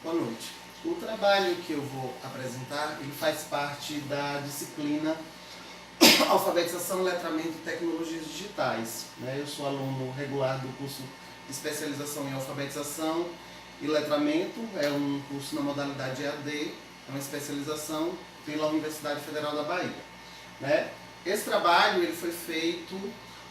Boa noite. O trabalho que eu vou apresentar, ele faz parte da disciplina Alfabetização, Letramento e Tecnologias Digitais. Eu sou aluno regular do curso de especialização em Alfabetização e Letramento, é um curso na modalidade EAD, é uma especialização pela Universidade Federal da Bahia. Esse trabalho ele foi feito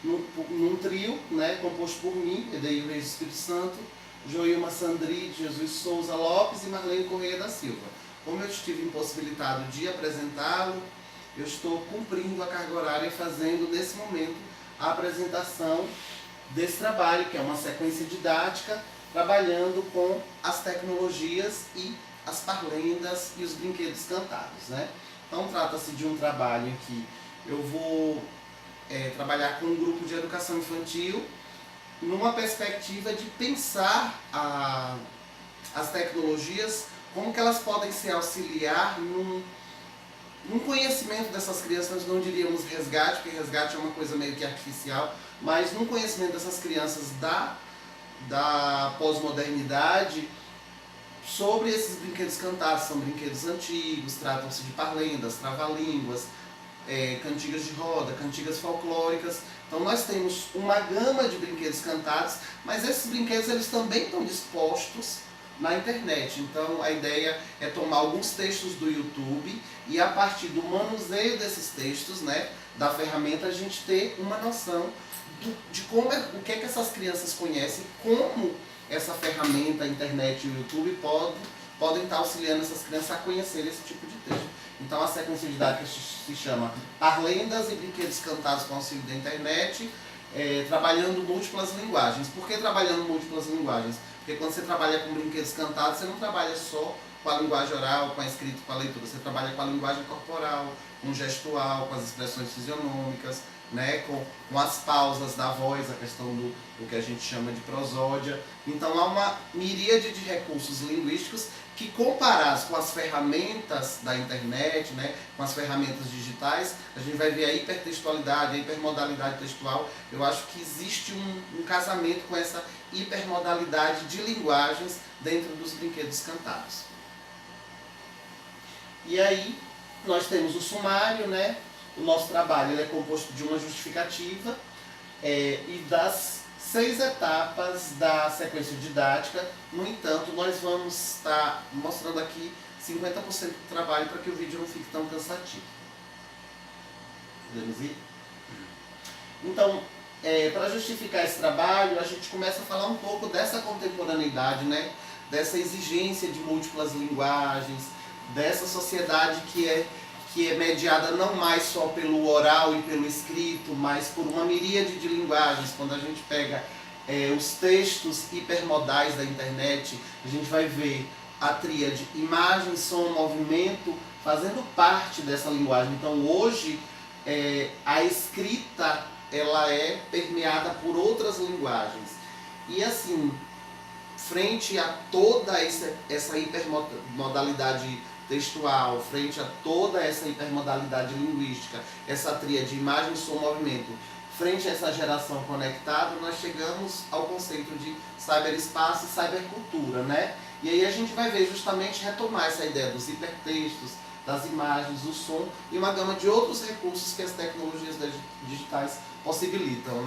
num trio, composto por mim, Edeir Reis do Espírito Santo, Joilma Sandri, Jesus Souza Lopes e Marlene Correia da Silva. Como eu estive impossibilitado de apresentá-lo, eu estou cumprindo a carga horária e fazendo, nesse momento, a apresentação desse trabalho, que é uma sequência didática, trabalhando com as tecnologias e as parlendas e os brinquedos cantados. Então, trata-se de um trabalho em que eu vou trabalhar com um grupo de educação infantil, numa perspectiva de pensar as tecnologias, como que elas podem se auxiliar num conhecimento dessas crianças. Nós não diríamos resgate, porque resgate é uma coisa meio que artificial, mas num conhecimento dessas crianças da pós-modernidade sobre esses brinquedos cantados. São brinquedos antigos, tratam-se de parlendas, trava-línguas, cantigas de roda, cantigas folclóricas. Então nós temos uma gama de brinquedos cantados, mas esses brinquedos eles também estão dispostos na internet. Então a ideia é tomar alguns textos do YouTube e, a partir do manuseio desses textos, da ferramenta, a gente ter uma noção de como o que é que essas crianças conhecem, como essa ferramenta, a internet e o YouTube podem estar auxiliando essas crianças a conhecer esse tipo de texto. Então a sequência didática se chama Parlendas e Brinquedos Cantados com auxílio da internet, trabalhando múltiplas linguagens. Por que trabalhando múltiplas linguagens? Porque quando você trabalha com brinquedos cantados, você não trabalha só com a linguagem oral, com a escrita, com a leitura. Você trabalha com a linguagem corporal, com o gestual, com as expressões fisionômicas, com as pausas da voz, a questão do que a gente chama de prosódia. Então há uma miríade de recursos linguísticos que, comparados com as ferramentas da internet, com as ferramentas digitais, a gente vai ver a hipertextualidade, a hipermodalidade textual. Eu acho que existe um casamento com essa hipermodalidade de linguagens dentro dos brinquedos cantados. E aí nós temos o sumário, O nosso trabalho ele é composto de uma justificativa e das 6 etapas da sequência didática. No entanto, nós vamos estar mostrando aqui 50% do trabalho para que o vídeo não fique tão cansativo. Podemos ir? Então, para justificar esse trabalho, a gente começa a falar um pouco dessa contemporaneidade, dessa exigência de múltiplas linguagens, dessa sociedade que é mediada não mais só pelo oral e pelo escrito, mas por uma miríade de linguagens. Quando a gente pega os textos hipermodais da internet, a gente vai ver a tríade imagem, som, movimento fazendo parte dessa linguagem. Então hoje a escrita ela é permeada por outras linguagens. E assim, frente a toda essa hipermodalidade textual, frente a toda essa hipermodalidade linguística, essa tríade imagem, som, movimento, frente a essa geração conectada, nós chegamos ao conceito de cyberespaço e cybercultura, E aí a gente vai ver justamente retomar essa ideia dos hipertextos, das imagens, do som e uma gama de outros recursos que as tecnologias digitais possibilitam,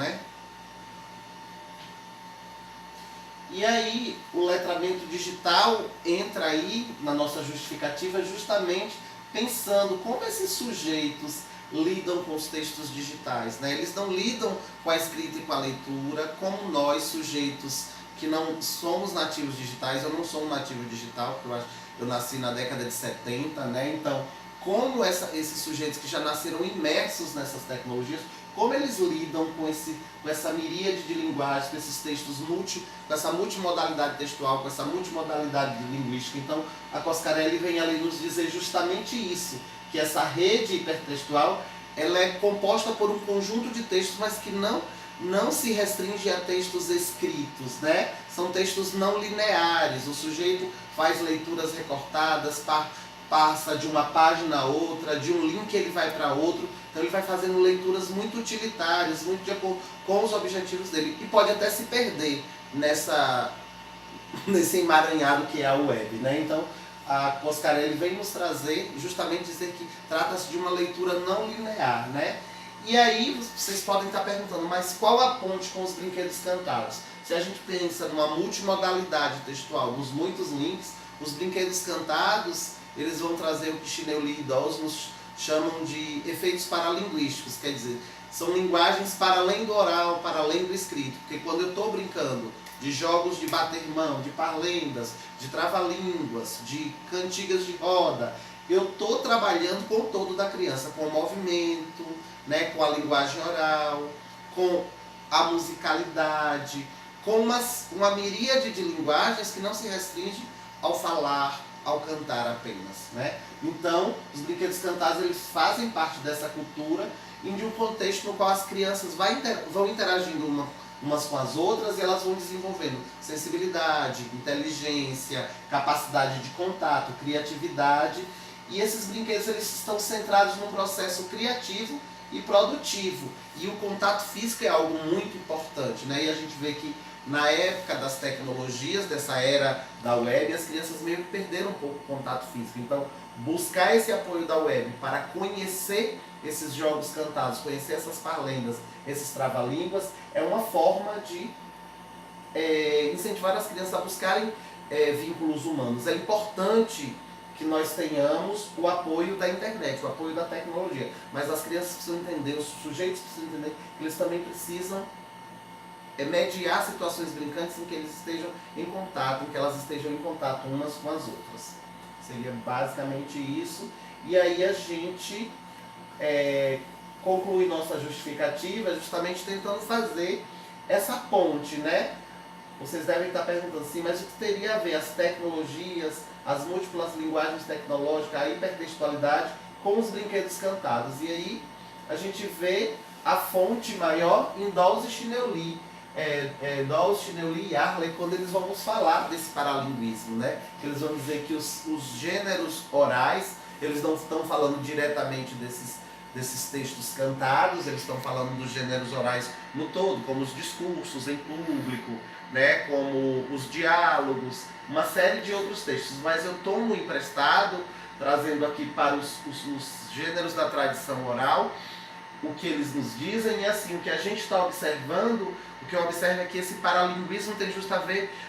E aí o letramento digital entra aí na nossa justificativa justamente pensando como esses sujeitos lidam com os textos digitais. Eles não lidam com a escrita e com a leitura como nós, sujeitos que não somos nativos digitais. Eu não sou um nativo digital, porque eu nasci na década de 70, Então, como esses sujeitos que já nasceram imersos nessas tecnologias, como eles lidam com essa miríade de linguagens, com esses textos com essa multimodalidade textual, com essa multimodalidade linguística. Então, a Coscarelli vem ali nos dizer justamente isso, que essa rede hipertextual ela é composta por um conjunto de textos, mas que não se restringe a textos escritos, São textos não lineares. O sujeito faz leituras recortadas, passa de uma página a outra, de um link ele vai para outro. Então ele vai fazendo leituras muito utilitárias, muito de acordo com os objetivos dele. E pode até se perder nesse emaranhado que é a web, né? Então, a Coscarelli vem nos trazer, justamente dizer que trata-se de uma leitura não linear, né? E aí vocês podem estar perguntando, mas qual a ponte com os brinquedos cantados? Se a gente pensa numa multimodalidade textual, nos muitos links, os brinquedos cantados, eles vão trazer o que Chineu Lee e Dawes nos chamam de efeitos paralinguísticos, quer dizer, são linguagens para além do oral, para além do escrito, porque quando eu estou brincando de jogos de bater mão, de parlendas, de trava-línguas, de cantigas de roda, eu estou trabalhando com o todo da criança, com o movimento, né, com a linguagem oral, com a musicalidade, com uma miríade de linguagens que não se restringe ao falar, ao cantar apenas, né? Então, os brinquedos cantados eles fazem parte dessa cultura e de um contexto no qual as crianças vão interagindo umas com as outras e elas vão desenvolvendo sensibilidade, inteligência, capacidade de contato, criatividade. E esses brinquedos eles estão centrados num processo criativo e produtivo. E o contato físico é algo muito importante, né? E a gente vê que na época das tecnologias, dessa era da web, as crianças meio que perderam um pouco o contato físico. Então, buscar esse apoio da web para conhecer esses jogos cantados, conhecer essas parlendas, esses trava-línguas, é uma forma de incentivar as crianças a buscarem vínculos humanos. É importante que nós tenhamos o apoio da internet, o apoio da tecnologia, mas as crianças precisam entender, os sujeitos precisam entender que eles também precisam mediar situações brincantes em que eles estejam em contato, em que elas estejam em contato umas com as outras. Seria basicamente isso. E aí a gente conclui nossa justificativa justamente tentando fazer essa ponte, né? Vocês devem estar perguntando assim, mas o que teria a ver as tecnologias, as múltiplas linguagens tecnológicas, a hipertextualidade com os brinquedos cantados? E aí a gente vê a fonte maior em Dawes e Chineu Lee. Dawes, Chineu Lee e Arley, quando eles vão nos falar desse paralinguismo, né? Eles vão dizer que os gêneros orais, eles não estão falando diretamente desses textos cantados, eles estão falando dos gêneros orais no todo, como os discursos em público, né? Como os diálogos, uma série de outros textos, mas eu tomo emprestado, trazendo aqui para os gêneros da tradição oral, o que eles nos dizem, e assim, o que a gente está observando, o que eu observo é que esse paralinguismo tem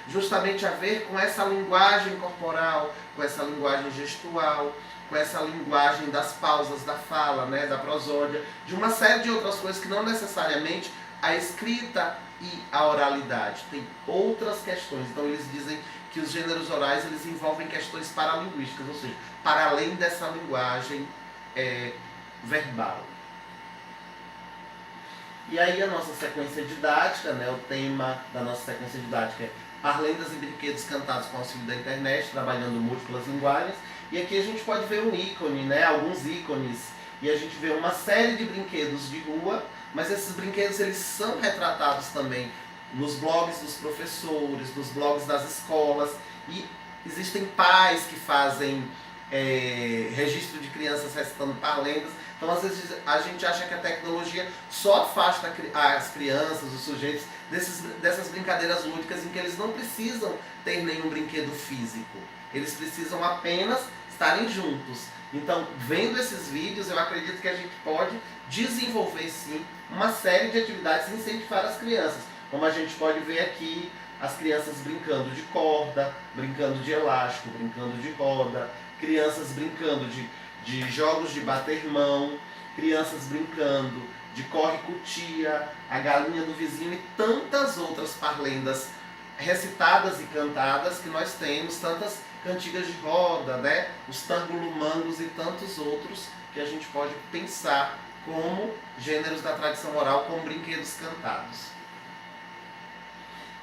justamente a ver com essa linguagem corporal, com essa linguagem gestual, com essa linguagem das pausas da fala, né, da prosódia, de uma série de outras coisas que não necessariamente a escrita e a oralidade. Tem outras questões. Então eles dizem que os gêneros orais eles envolvem questões paralinguísticas, ou seja, para além dessa linguagem verbal. E aí a nossa sequência didática, né, o tema da nossa sequência didática é Parlendas e Brinquedos Cantados com auxílio da internet, trabalhando múltiplas linguagens. E aqui a gente pode ver um ícone, né, alguns ícones, e a gente vê uma série de brinquedos de rua, mas esses brinquedos eles são retratados também nos blogs dos professores, nos blogs das escolas, e existem pais que fazem registro de crianças recitando parlendas. Então, às vezes, a gente acha que a tecnologia só afasta as crianças, os sujeitos, dessas brincadeiras lúdicas em que eles não precisam ter nenhum brinquedo físico. Eles precisam apenas estarem juntos. Então, vendo esses vídeos, eu acredito que a gente pode desenvolver, sim, uma série de atividades e incentivar as crianças. Como a gente pode ver aqui, as crianças brincando de corda, brincando de elástico, brincando de roda, crianças brincando de jogos de bater mão, crianças brincando de corre-cutia, a galinha do vizinho e tantas outras parlendas recitadas e cantadas que nós temos, tantas cantigas de roda, né? Os tangulumangos e tantos outros que a gente pode pensar como gêneros da tradição oral, como brinquedos cantados.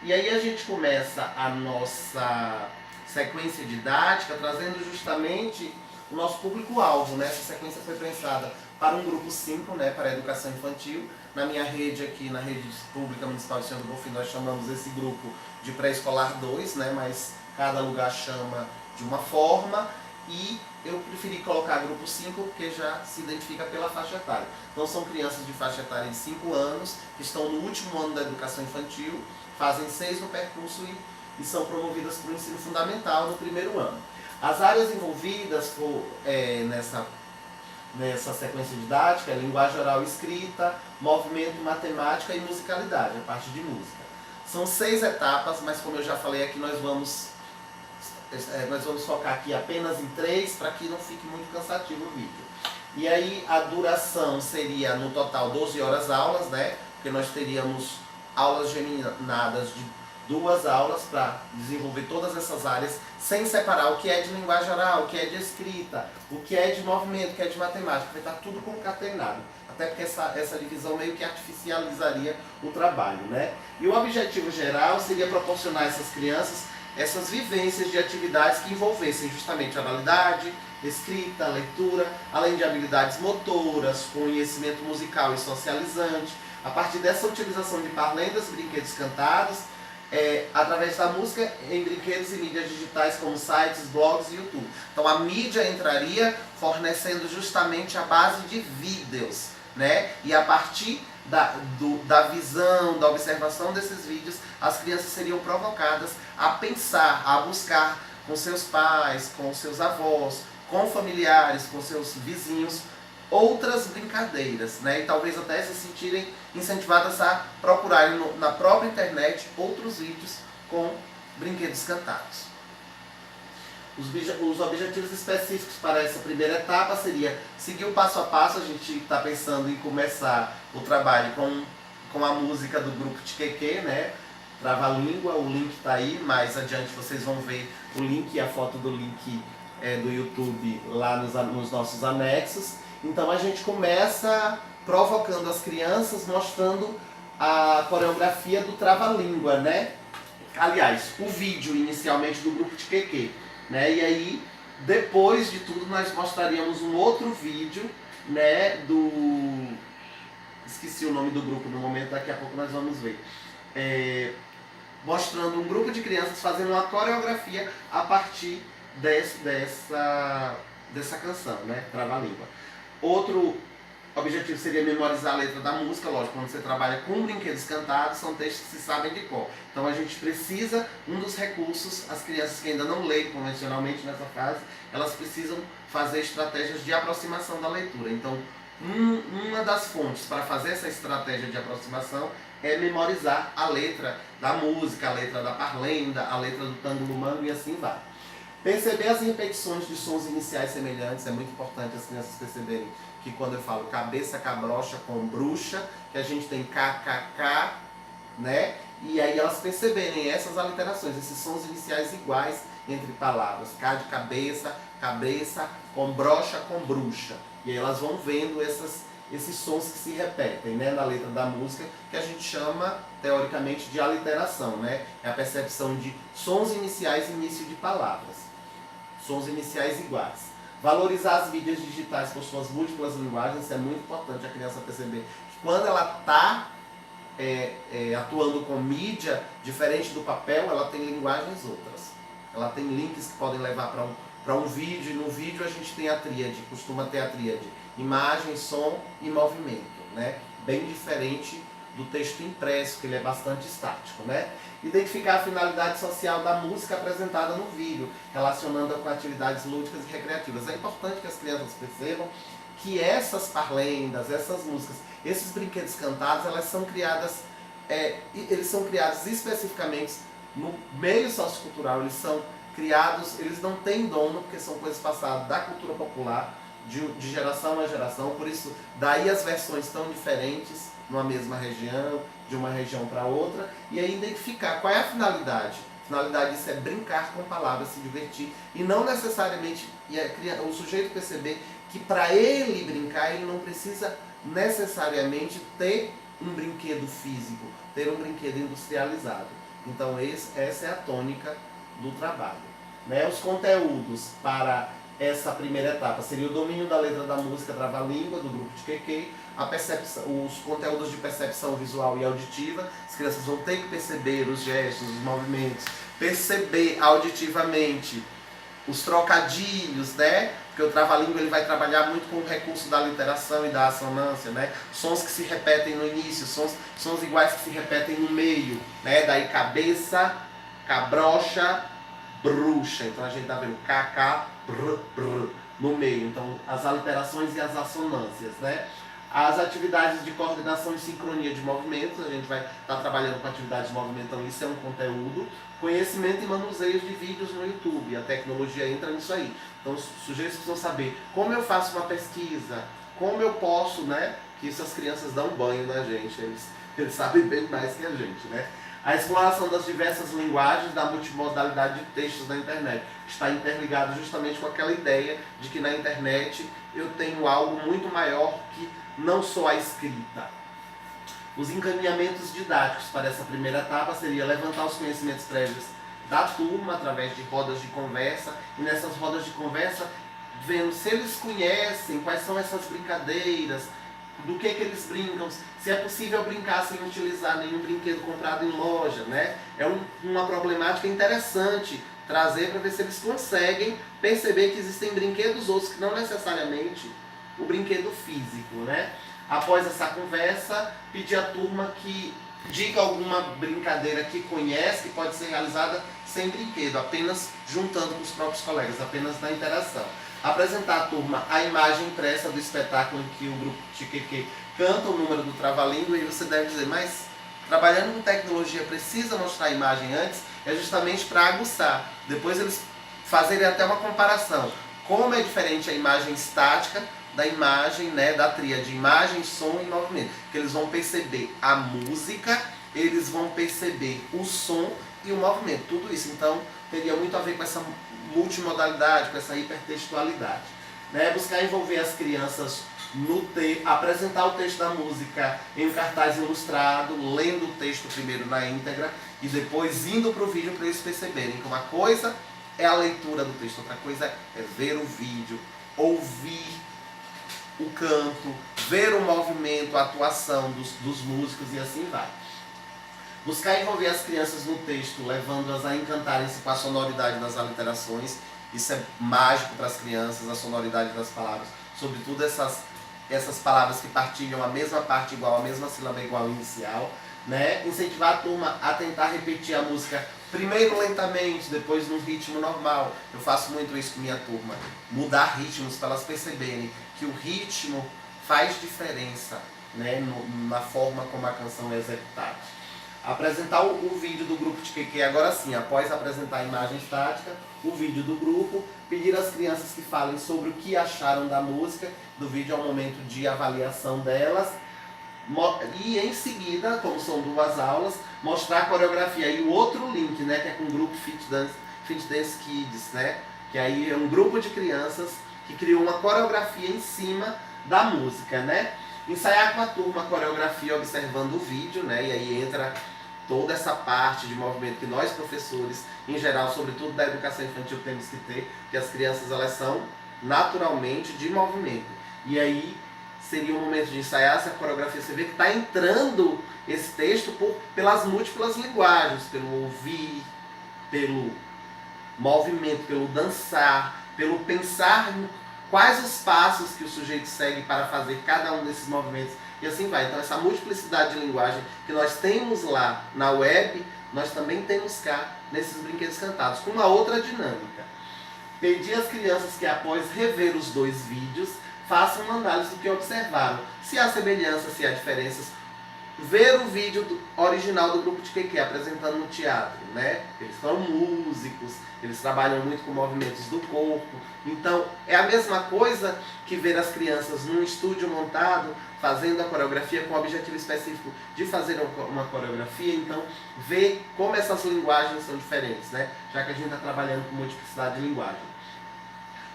E aí a gente começa a nossa sequência didática trazendo justamente o nosso público-alvo, né? Essa sequência foi pensada para um grupo 5, né, para a educação infantil. Na minha rede aqui, na rede pública municipal de Senhor do Bonfim, nós chamamos esse grupo de pré-escolar 2, né, mas cada lugar chama de uma forma, e eu preferi colocar grupo 5 porque já se identifica pela faixa etária. Então são crianças de faixa etária de 5 anos, que estão no último ano da educação infantil, fazem 6 no percurso e e são promovidas para o ensino fundamental no primeiro ano. As áreas envolvidas nessa sequência didática é linguagem oral e escrita, movimento, matemática e musicalidade, a parte de música. São 6 etapas, mas como eu já falei aqui, nós vamos focar aqui apenas em 3 para que não fique muito cansativo o vídeo. E aí a duração seria no total 12 horas aulas, né? Porque nós teríamos aulas geminadas de 2 aulas para desenvolver todas essas áreas, sem separar o que é de linguagem oral, o que é de escrita, o que é de movimento, o que é de matemática, vai estar tudo concatenado. Até porque essa divisão meio que artificializaria o trabalho, né? E o objetivo geral seria proporcionar a essas crianças essas vivências de atividades que envolvessem justamente a oralidade, escrita, leitura, além de habilidades motoras, conhecimento musical e socializante, a partir dessa utilização de parlendas, brinquedos cantados, através da música em brinquedos e mídias digitais como sites, blogs e YouTube. Então a mídia entraria fornecendo justamente a base de vídeos, né? E a partir da visão, da observação desses vídeos, as crianças seriam provocadas a pensar, a buscar com seus pais, com seus avós, com familiares, com seus vizinhos, outras brincadeiras, né? E talvez até se sentirem incentivadas a procurarem na própria internet outros vídeos com brinquedos cantados. Os objetivos específicos para essa primeira etapa seria seguir o passo a passo. A gente está pensando em começar o trabalho com a música do grupo Tiqueque, né? Trava-língua, o link está aí, mais adiante vocês vão ver o link e a foto do link do YouTube lá nos nossos anexos. Então a gente começa provocando as crianças, mostrando a coreografia do trava-língua, né? Aliás, o vídeo inicialmente do grupo Tiqueque, né? E aí, depois de tudo, nós mostraríamos um outro vídeo, né? Esqueci o nome do grupo no momento, daqui a pouco nós vamos ver. Mostrando um grupo de crianças fazendo uma coreografia a partir dessa canção, né? Trava-língua. Outro objetivo seria memorizar a letra da música. Lógico, quando você trabalha com brinquedos cantados, são textos que se sabem de cor. Então a gente precisa, um dos recursos, as crianças que ainda não leem convencionalmente nessa fase, elas precisam fazer estratégias de aproximação da leitura. Então, uma das fontes para fazer essa estratégia de aproximação é memorizar a letra da música, a letra da parlenda, a letra do tango-mango e assim vai. Perceber as repetições de sons iniciais semelhantes, é muito importante as crianças perceberem que quando eu falo cabeça, cabrocha com bruxa, que a gente tem kkk, né? E aí elas perceberem essas aliterações, esses sons iniciais iguais entre palavras, K de cabeça, cabeça, com brocha com bruxa. E aí elas vão vendo esses sons que se repetem, né, na letra da música, que a gente chama, teoricamente, de aliteração, né? É a percepção de sons iniciais e início de palavras. Sons iniciais iguais. Valorizar as mídias digitais por suas múltiplas linguagens, é muito importante a criança perceber que quando ela está atuando com mídia, diferente do papel, ela tem linguagens outras. Ela tem links que podem levar para um vídeo, e no vídeo a gente tem a tríade, costuma ter a tríade imagem, som e movimento, né? Bem diferente do texto impresso, que ele é bastante estático, né? Identificar a finalidade social da música apresentada no vídeo, relacionando com atividades lúdicas e recreativas. É importante que as crianças percebam que essas parlendas, essas músicas, esses brinquedos cantados, eles são criados especificamente no meio sociocultural. Eles são criados, eles não têm dono, porque são coisas passadas da cultura popular, de geração a geração, por isso daí as versões tão diferentes numa mesma região, de uma região para outra, e aí identificar qual é a finalidade. A finalidade disso é brincar com palavras, se divertir, e não necessariamente o sujeito perceber que para ele brincar, ele não precisa necessariamente ter um brinquedo físico, ter um brinquedo industrializado. Então essa é a tônica do trabalho, né? Os conteúdos para essa primeira etapa seria o domínio da letra da música Trava-língua, do grupo Tiqueque, os conteúdos de percepção visual e auditiva. As crianças vão ter que perceber os gestos, os movimentos, perceber auditivamente os trocadilhos, né? Porque o trava-língua ele vai trabalhar muito com o recurso da literação e da assonância, né? Sons que se repetem no início, sons iguais que se repetem no meio, né? Daí cabeça, cabrocha, bruxa. Então a gente está vendo KK, no meio. Então as aliterações e as assonâncias, né? As atividades de coordenação e sincronia de movimentos, a gente vai estar trabalhando com atividades de movimento, então isso é um conteúdo. Conhecimento e manuseio de vídeos no YouTube, a tecnologia entra nisso aí. Então os sujeitos precisam saber como eu faço uma pesquisa, como eu posso, né? Que isso as crianças dão banho na gente, eles sabem bem mais que a gente, né? A exploração das diversas linguagens da multimodalidade de textos na internet está interligado justamente com aquela ideia de que na internet eu tenho algo muito maior que não só a escrita. Os encaminhamentos didáticos para essa primeira etapa seria levantar os conhecimentos prévios da turma através de rodas de conversa, e nessas rodas de conversa vendo se eles conhecem quais são essas brincadeiras, do que eles brincam, se é possível brincar sem utilizar nenhum brinquedo comprado em loja, né? É uma problemática interessante trazer para ver se eles conseguem perceber que existem brinquedos outros que não necessariamente o brinquedo físico, né? Após essa conversa, pedir à turma que diga alguma brincadeira que conhece, que pode ser realizada sem brinquedo, apenas juntando com os próprios colegas, apenas na interação. Apresentar à turma a imagem impressa do espetáculo em que o grupo Tiqueque canta o número do trava-língua, e você deve dizer, mas trabalhando com tecnologia precisa mostrar a imagem antes? É justamente para aguçar. Depois eles fazerem até uma comparação. Como é diferente a imagem estática da imagem, né, da tríade imagem, som e movimento. Que eles vão perceber a música, eles vão perceber o som e o movimento. Tudo isso, então, teria muito a ver com essa multimodalidade, com essa hipertextualidade. Né? Buscar envolver as crianças no apresentar o texto da música em um cartaz ilustrado, lendo o texto primeiro na íntegra e depois indo para o vídeo para eles perceberem que uma coisa é a leitura do texto, outra coisa é ver o vídeo, ouvir o canto, ver o movimento, a atuação dos músicos e assim vai. Buscar envolver as crianças no texto, levando-as a encantarem-se com a sonoridade das aliterações. Isso é mágico para as crianças, a sonoridade das palavras. Sobretudo essas palavras que partilham a mesma parte igual, a mesma sílaba igual inicial. Né? Incentivar a turma a tentar repetir a música primeiro lentamente, depois num ritmo normal. Eu faço muito isso com minha turma. Mudar ritmos para elas perceberem que o ritmo faz diferença, né, na forma como a canção é executada. Apresentar o vídeo do grupo Tiqueque, agora sim, após apresentar a imagem estática, o vídeo do grupo, pedir às crianças que falem sobre o que acharam da música, do vídeo ao momento de avaliação delas, e em seguida, como são 2 aulas, mostrar a coreografia. E o outro link, né, que é com o grupo Fit Dance Kids, né, que aí é um grupo de crianças que criou uma coreografia em cima da música, né. Ensaiar com a turma a coreografia observando o vídeo, né, e aí entra toda essa parte de movimento que nós professores, em geral, sobretudo da educação infantil, temos que ter, que as crianças elas são naturalmente de movimento. E aí seria um momento de ensaiar essa coreografia, você vê que está entrando esse texto pelas múltiplas linguagens, pelo ouvir, pelo movimento, pelo dançar, pelo pensar quais os passos que o sujeito segue para fazer cada um desses movimentos, e assim vai. Então essa multiplicidade de linguagem que nós temos lá na web, nós também temos cá nesses brinquedos cantados, com uma outra dinâmica. Pedir às crianças que após rever os 2 vídeos, façam uma análise do que observaram, se há semelhanças, se há diferenças. Ver o vídeo original do grupo Tiqueque apresentando no teatro, né? Eles são músicos, eles trabalham muito com movimentos do corpo. Então, é a mesma coisa que ver as crianças num estúdio montado, fazendo a coreografia com o objetivo específico de fazer uma coreografia. Então, ver como essas linguagens são diferentes, né? Já que a gente está trabalhando com multiplicidade de linguagem.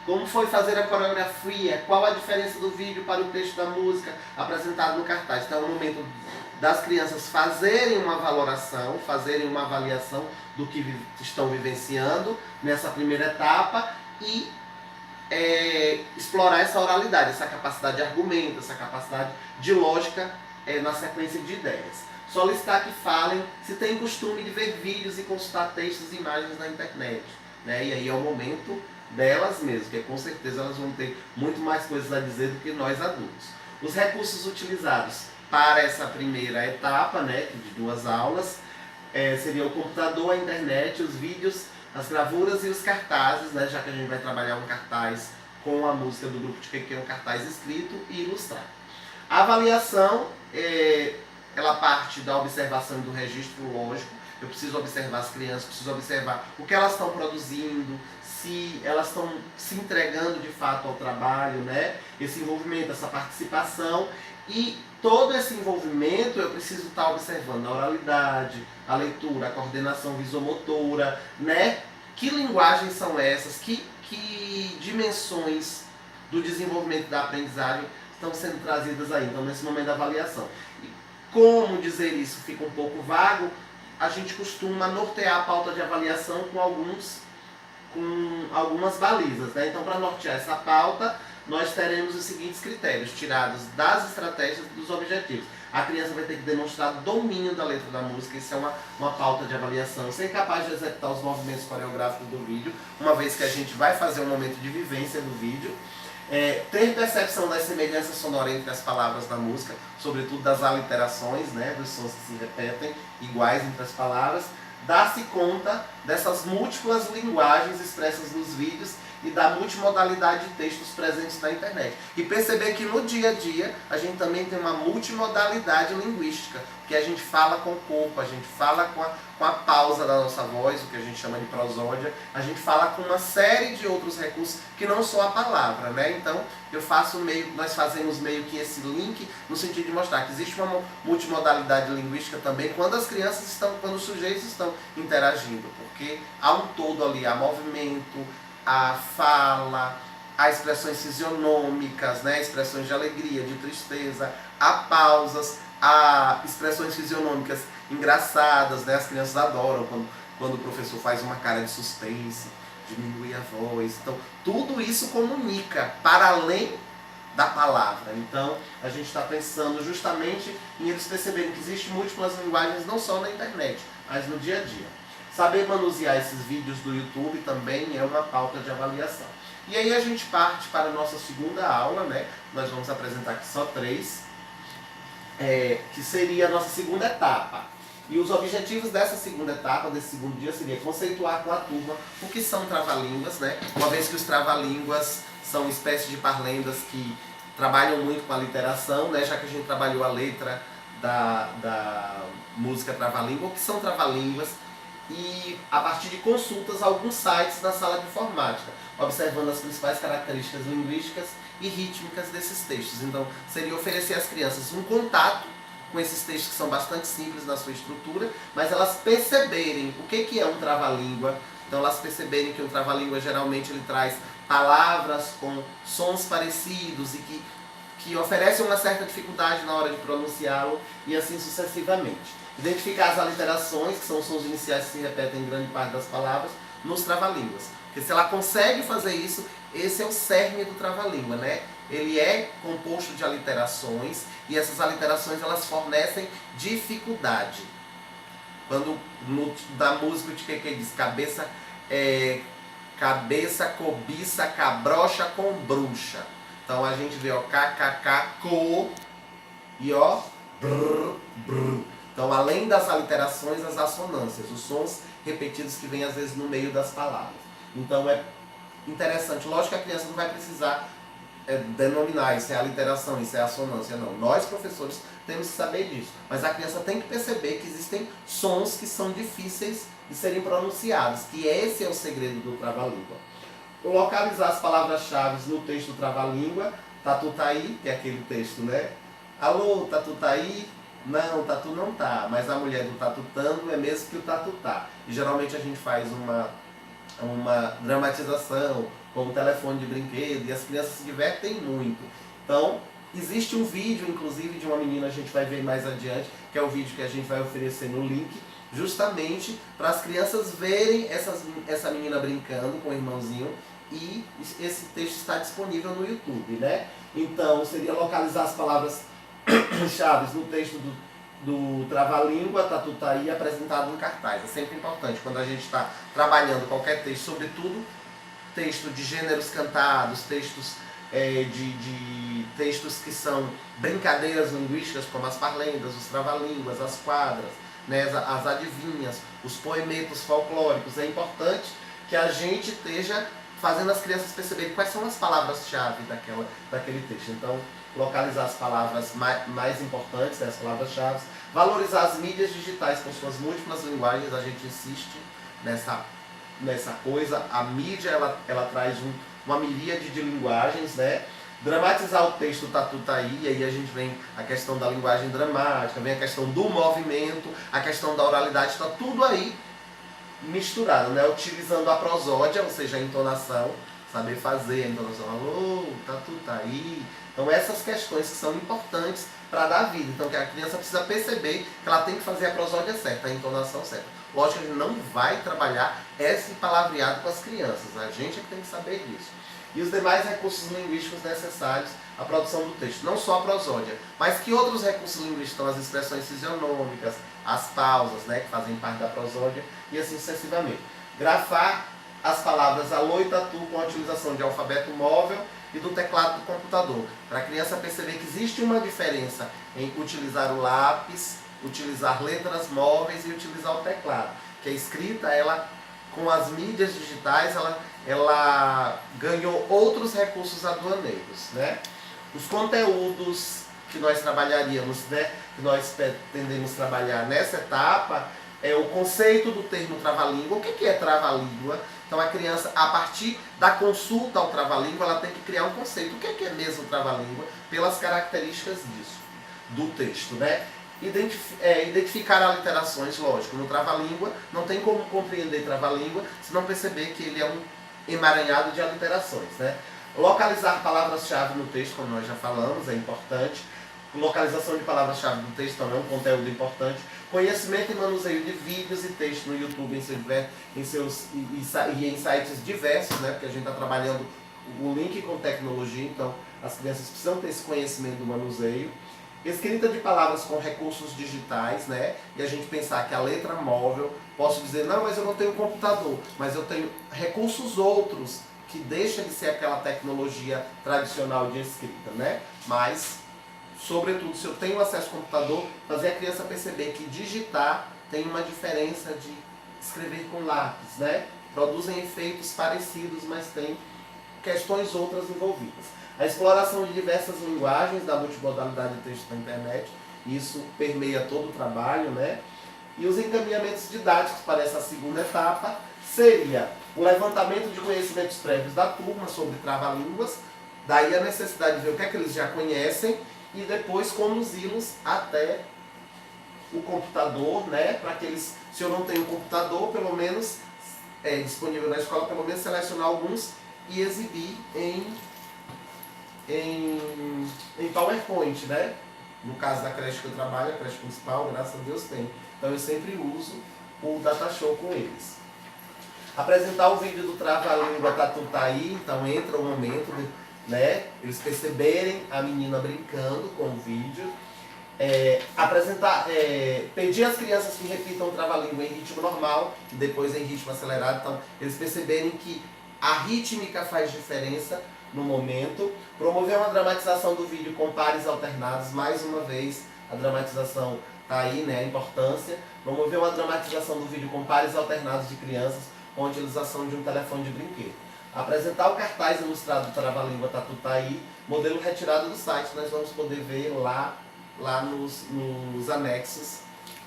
Como foi fazer a coreografia? Qual a diferença do vídeo para o texto da música apresentado no cartaz? Então é o momento das crianças fazerem uma valoração, fazerem uma avaliação do que estão vivenciando nessa primeira etapa e explorar essa oralidade, essa capacidade de argumento, essa capacidade de lógica na sequência de ideias. Solicitar que falem se têm costume de ver vídeos e consultar textos e imagens na internet, né? E aí é o momento delas mesmas, que com certeza elas vão ter muito mais coisas a dizer do que nós adultos. Os recursos utilizados para essa primeira etapa, né, de 2 aulas, seria o computador, a internet, os vídeos, as gravuras e os cartazes, né? Já que a gente vai trabalhar um cartaz com a música do grupo de QQ, um cartaz escrito e ilustrado. A avaliação, ela parte da observação e do registro lógico. Eu preciso observar as crianças, preciso observar o que elas estão produzindo, se elas estão se entregando de fato ao trabalho, né? Esse envolvimento, essa participação, e todo esse envolvimento eu preciso estar observando a oralidade, a leitura, a coordenação visomotora, né? Que linguagens são essas? Que dimensões do desenvolvimento da aprendizagem estão sendo trazidas aí, então, nesse momento da avaliação. E como dizer isso fica um pouco vago, a gente costuma nortear a pauta de avaliação com algumas balizas, né? Então, para nortear essa pauta, nós teremos os seguintes critérios, tirados das estratégias e dos objetivos. A criança vai ter que demonstrar domínio da letra da música, isso é uma pauta de avaliação, ser capaz de executar os movimentos coreográficos do vídeo, uma vez que a gente vai fazer um momento de vivência do vídeo. Ter percepção das semelhanças sonoras entre as palavras da música, sobretudo das aliterações, né, dos sons que se repetem iguais entre as palavras, dar-se conta dessas múltiplas linguagens expressas nos vídeos e da multimodalidade de textos presentes na internet. E perceber que no dia a dia a gente também tem uma multimodalidade linguística, que a gente fala com o corpo, a gente fala com a pausa da nossa voz, o que a gente chama de prosódia, a gente fala com uma série de outros recursos que não só a palavra, né? Então nós fazemos meio que esse link no sentido de mostrar que existe uma multimodalidade linguística também quando os sujeitos estão interagindo, porque há um todo ali, há movimento, a fala, há expressões fisionômicas, né? Expressões de alegria, de tristeza, há pausas, há expressões fisionômicas engraçadas, né? As crianças adoram quando o professor faz uma cara de suspense, diminui a voz. Então, tudo isso comunica para além da palavra. Então, a gente está pensando justamente em eles perceberem que existem múltiplas linguagens, não só na internet, mas no dia a dia. Saber manusear esses vídeos do YouTube também é uma pauta de avaliação. E aí a gente parte para a nossa segunda aula, né? Nós vamos apresentar aqui só 3, que seria a nossa segunda etapa. E os objetivos dessa segunda etapa, desse segundo dia, seria conceituar com a turma o que são trava-línguas, né? Uma vez que os trava-línguas são espécies de parlendas que trabalham muito com a literação, né? Já que a gente trabalhou a letra da música trava-língua, o que são trava-línguas, e a partir de consultas alguns sites na sala de informática, observando as principais características linguísticas e rítmicas desses textos. Então, seria oferecer às crianças um contato com esses textos que são bastante simples na sua estrutura, mas elas perceberem o que é um trava-língua. Então, elas perceberem que um trava-língua geralmente ele traz palavras com sons parecidos e que oferecem uma certa dificuldade na hora de pronunciá-lo, e assim sucessivamente. Identificar as aliterações, que são os sons iniciais que se repetem em grande parte das palavras, nos trava-línguas. Porque se ela consegue fazer isso, esse é o cerne do trava-língua, né? Ele é composto de aliterações, e essas aliterações elas fornecem dificuldade. Quando da música de que diz cabeça, cobiça, cabrocha com bruxa. Então a gente vê ó, co, e ó, brr, brr. Então, além das aliterações, as assonâncias, os sons repetidos que vêm às vezes no meio das palavras. Então, é interessante. Lógico que a criança não vai precisar denominar isso é aliteração, isso é assonância, não. Nós, professores, temos que saber disso. Mas a criança tem que perceber que existem sons que são difíceis de serem pronunciados, que esse é o segredo do trava-língua. Localizar as palavras-chave no texto do trava-língua, tatu tá aí, que é aquele texto, né? Alô, tatu tá aí? Não, tatu não tá, mas a mulher do tatutando é mesmo que o tatu tá. E geralmente a gente faz uma dramatização com um telefone de brinquedo e as crianças se divertem muito. Então, existe um vídeo, inclusive, de uma menina, a gente vai ver mais adiante, que é o vídeo que a gente vai oferecer no link, justamente para as crianças verem essa menina brincando com o irmãozinho, e esse texto está disponível no YouTube, né? Então, seria localizar as palavras chaves no texto do trava-língua, tatu tá aí, apresentado em cartaz. É sempre importante quando a gente está trabalhando qualquer texto, sobretudo texto de gêneros cantados, textos textos que são brincadeiras linguísticas, como as parlendas, os trava-línguas, as quadras, né, as adivinhas, os poemetos folclóricos. É importante que a gente esteja fazendo as crianças perceberem quais são as palavras-chave daquele texto. Então, localizar as palavras mais importantes, né, as palavras-chave, valorizar as mídias digitais com suas múltiplas linguagens. A gente insiste nessa coisa. A mídia ela traz uma miríade de linguagens, né? Dramatizar o texto tá tudo aí, e aí a gente vem a questão da linguagem dramática, vem a questão do movimento, a questão da oralidade, está tudo aí misturado, né? Utilizando a prosódia, ou seja, a entonação, saber fazer a entonação, alô, tá tudo aí. Então essas questões que são importantes para dar vida. Então que a criança precisa perceber que ela tem que fazer a prosódia certa, a entonação certa. Lógico que a gente não vai trabalhar esse palavreado com as crianças, a gente é que tem que saber disso. E os demais recursos linguísticos necessários à produção do texto. Não só a prosódia, mas que outros recursos linguísticos são as expressões fisionômicas, as pausas, né, que fazem parte da prosódia, e assim sucessivamente. Grafar as palavras alô e tatu com a utilização de alfabeto móvel e do teclado do computador, para a criança perceber que existe uma diferença em utilizar o lápis, utilizar letras móveis e utilizar o teclado. Que a escrita, ela, com as mídias digitais, ela ganhou outros recursos aduaneiros, né? Os conteúdos que nós trabalharíamos, né, que nós pretendemos trabalhar nessa etapa, é o conceito do termo trava-língua. O que é trava-língua? Então a criança, a partir da consulta ao trava-língua, ela tem que criar um conceito. O que é mesmo trava-língua? Pelas características disso, do texto, né? Identificar aliterações, lógico. No trava-língua, não tem como compreender trava-língua se não perceber que ele é um emaranhado de aliterações, né? Localizar palavras-chave no texto, como nós já falamos, é importante. Localização de palavras-chave no texto também é um conteúdo importante. Conhecimento e manuseio de vídeos e texto no YouTube em sites diversos, né? Porque a gente está trabalhando o link com tecnologia, então as crianças precisam ter esse conhecimento do manuseio. Escrita de palavras com recursos digitais, né? E a gente pensar que a letra móvel, posso dizer, não, mas eu não tenho computador, mas eu tenho recursos outros que deixam de ser aquela tecnologia tradicional de escrita, né? Mas, sobretudo, se eu tenho acesso ao computador, fazer a criança perceber que digitar tem uma diferença de escrever com lápis, né? Produzem efeitos parecidos, mas tem questões outras envolvidas. A exploração de diversas linguagens da multimodalidade de texto na internet, isso permeia todo o trabalho, né? E os encaminhamentos didáticos para essa segunda etapa seria o levantamento de conhecimentos prévios da turma sobre trava-línguas, daí a necessidade de ver o que é que eles já conhecem e depois conduzi-los até o computador, né? Para que eles, se eu não tenho computador, pelo menos disponível na escola, pelo menos selecionar alguns e exibir em PowerPoint, né? No caso da creche que eu trabalho, a creche principal, graças a Deus tem. Então eu sempre uso o Datashow com eles. Apresentar o vídeo do Trava-Língua Tatu tá aí, então entra o momento, né? Eles perceberem a menina brincando com o vídeo. Pedir às crianças que repitam o Trava-Língua em ritmo normal e depois em ritmo acelerado, então eles perceberem que a rítmica faz diferença no momento. Promover uma dramatização do vídeo com pares alternados, mais uma vez a dramatização está aí, né, a importância. Promover uma dramatização do vídeo com pares alternados de crianças com a utilização de um telefone de brinquedo. Apresentar o cartaz ilustrado do Trava-Língua Tatu tá aí, modelo retirado do site, nós vamos poder ver lá nos anexos,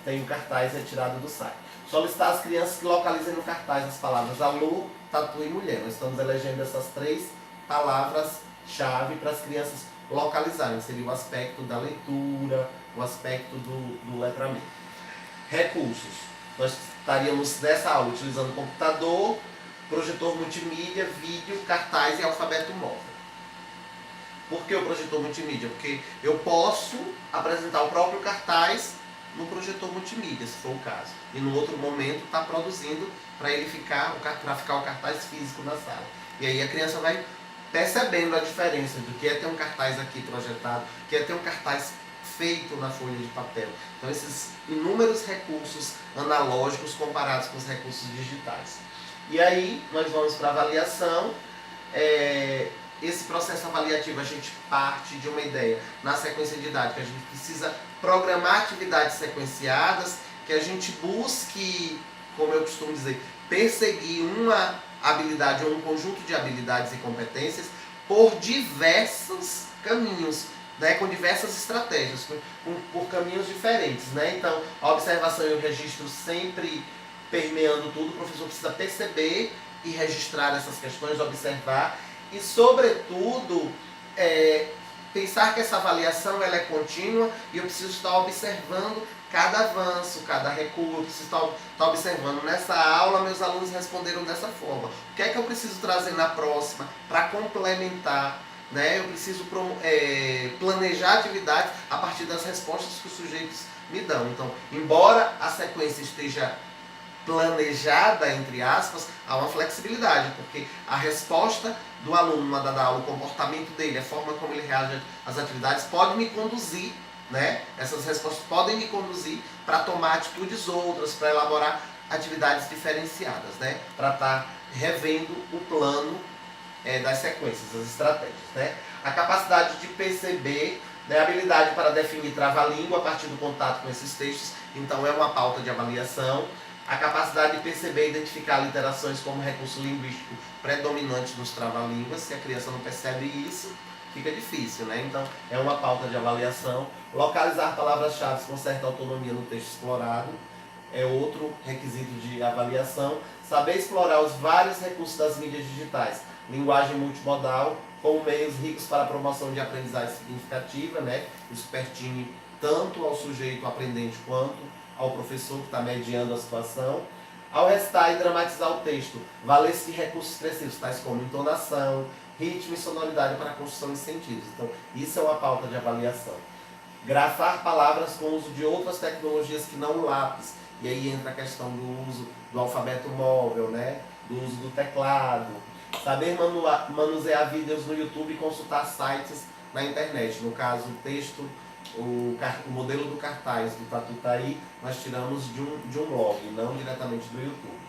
tem o cartaz retirado do site. Solicitar às crianças que localizem no cartaz as palavras alô, tatu e mulher. Nós estamos elegendo essas 3 palavras-chave para as crianças localizarem. Seria o aspecto da leitura, o aspecto do letramento. Recursos. Nós estaríamos nessa aula utilizando computador, projetor multimídia, vídeo, cartaz e alfabeto móvel. Por que o projetor multimídia? Porque eu posso apresentar o próprio cartaz no projetor multimídia, se for o caso. E no outro momento está produzindo para ficar o cartaz físico na sala. E aí a criança vai percebendo a diferença do que é ter um cartaz aqui projetado, que é ter um cartaz feito na folha de papel. Então esses inúmeros recursos analógicos comparados com os recursos digitais. E aí nós vamos para a avaliação. Esse processo avaliativo a gente parte de uma ideia. Na sequência didática a gente precisa programar atividades sequenciadas que a gente busque, como eu costumo dizer, perseguir uma habilidade ou um conjunto de habilidades e competências por diversos caminhos, né, com diversas estratégias, por caminhos diferentes, né? Então, a observação e o registro sempre permeando tudo, o professor precisa perceber e registrar essas questões, observar e, sobretudo, pensar que essa avaliação ela é contínua e eu preciso estar observando cada avanço, cada recuo, eu preciso estar observando. Nessa aula, meus alunos responderam dessa forma. O que é que eu preciso trazer na próxima para complementar? Né? Eu preciso planejar atividades a partir das respostas que os sujeitos me dão. Então, embora a sequência esteja planejada, entre aspas, há uma flexibilidade, porque a resposta do aluno na dada aula, o comportamento dele, a forma como ele reage às atividades, pode me conduzir, né? Essas respostas podem me conduzir para tomar atitudes outras, para elaborar atividades diferenciadas, né? Para estar revendo o plano das sequências, das estratégias, né? A capacidade de perceber, né, a habilidade para definir trava-língua a partir do contato com esses textos, então é uma pauta de avaliação. A capacidade de perceber e identificar literações como recurso linguístico predominante nos trava-línguas. Se a criança não percebe isso, fica difícil, né? Então, é uma pauta de avaliação. Localizar palavras-chave com certa autonomia no texto explorado é outro requisito de avaliação. Saber explorar os vários recursos das mídias digitais. Linguagem multimodal, com meios ricos para a promoção de aprendizagem significativa, né? Isso pertine tanto ao sujeito aprendente quanto ao professor que está mediando a situação. Ao recitar e dramatizar o texto, valer-se de recursos expressivos, tais como entonação, ritmo e sonoridade para a construção de sentidos. Então, isso é uma pauta de avaliação. Grafar palavras com o uso de outras tecnologias que não o lápis. E aí entra a questão do uso do alfabeto móvel, né? Do uso do teclado. Saber manusear vídeos no YouTube e consultar sites na internet. No caso, o texto, o modelo do cartaz do Tatutaí, nós tiramos de um blog, não diretamente do YouTube,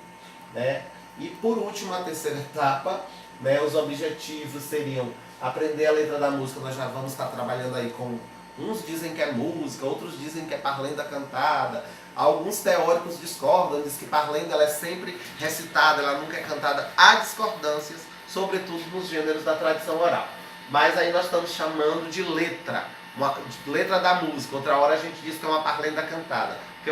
né? E por último, a terceira etapa, né, os objetivos seriam aprender a letra da música. Nós já vamos estar trabalhando aí com, uns dizem que é música, outros dizem que é parlenda cantada. Alguns teóricos discordam, dizem que parlenda ela é sempre recitada, ela nunca é cantada. Há discordâncias, sobretudo nos gêneros da tradição oral. Mas aí nós estamos chamando de letra, letra da música. Outra hora a gente diz que é uma parlenda cantada, porque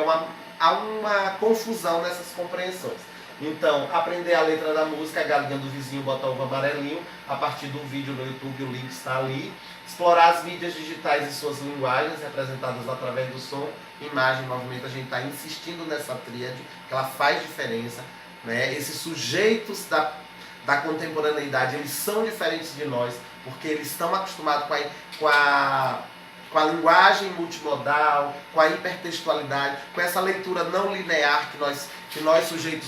há uma confusão nessas compreensões. Então, aprender a letra da música, a galinha do vizinho bota ovo amarelinho, a partir do vídeo no YouTube, o link está ali. Explorar as mídias digitais e suas linguagens, representadas através do som, imagem e movimento. A gente está insistindo nessa tríade, que ela faz diferença, né? Esses sujeitos da contemporaneidade, eles são diferentes de nós, porque eles estão acostumados com a linguagem multimodal, com a hipertextualidade, com essa leitura não linear que nós sujeitos